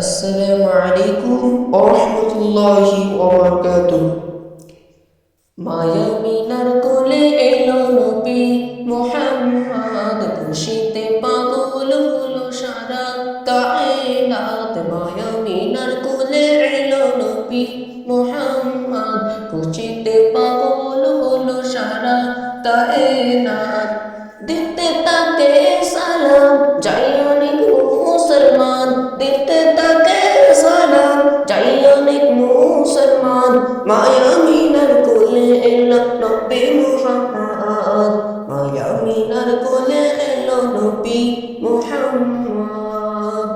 আসসালামু আলাইকুম ওয়া রাহমাতুল্লাহি ওয়া বারাকাতুহু। মায়ামিনার কোলে এলো নবী মুহাম্মদ, খুশিতে পাগল হলো সারা কায়নাত। মায়ামিনার কোলে এলো নবী মুহাম্মদ, খুশিতে পাগল হলো সারা কায়নাত। দিতে তাকে সালাম যাই অনেক মুসলমান, দিতে তাকে সালাম যাই অনেক মুসলমান। মায়ামিনার কোলে এলো নবী মুহাম্মদ, মায়ামিনার কোলে এলো নবী মুহাম্মদ।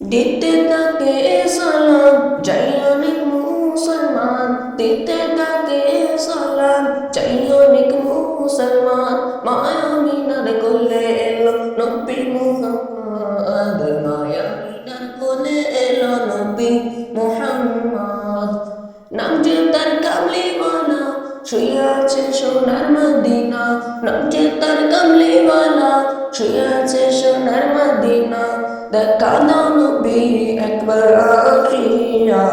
দিতে তাকে সালাম যাই অনেক মুসলমান, দিতে তাকে সালাম যাই অনেক মুসলমান। মায়ামিনার কোলে এলো নবী মুহাম্মদ, মায়ামিনার কোলে এলো নবী মুহাম্মদ। নাম যে তার কামলিওয়ালা, শুয়ে আছে সোনার মদিনা। নাম যে তার কামলিওয়ালা, শুয়ে আছে সোনার মদিনা। দেখা দাও নবী একবার আসিয়া,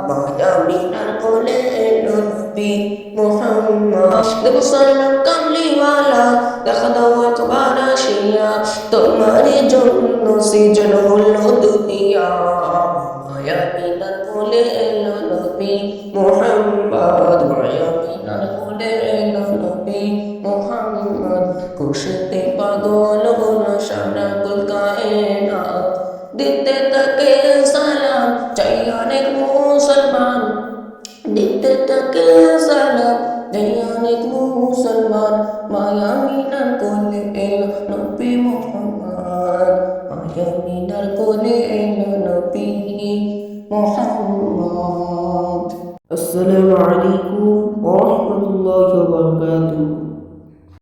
মায়ামিনার কোলে এলো নবী মুহাম্মদ। দেখো সালাম কামলিওয়ালা, দেখা দাও একবার আসিয়া, তোমারই জন্য সৃজন হলো দুনিয়া। মায়ামিনার কোলে এলো নবী মুহাম্মদ, মায়ামিনার কোলে এলো নবী মুহাম্মদ। খুশিতে পাগল হলো সারা কুল কায়নাত। দিতে তাকে সালাম চাই অনেক মুসলমান, দিতে তাকে সালাম চাই অনেক মুসলমান। মায়ামিনার কোলে এলো নবী মুহাম্মদ, মায়ামিনার কোলে এলো নবী মুহাম্মদ। আসসালামু আলাইকুম ওয়া রাহমাতুল্লাহি ওয়া বারাকাতুহু।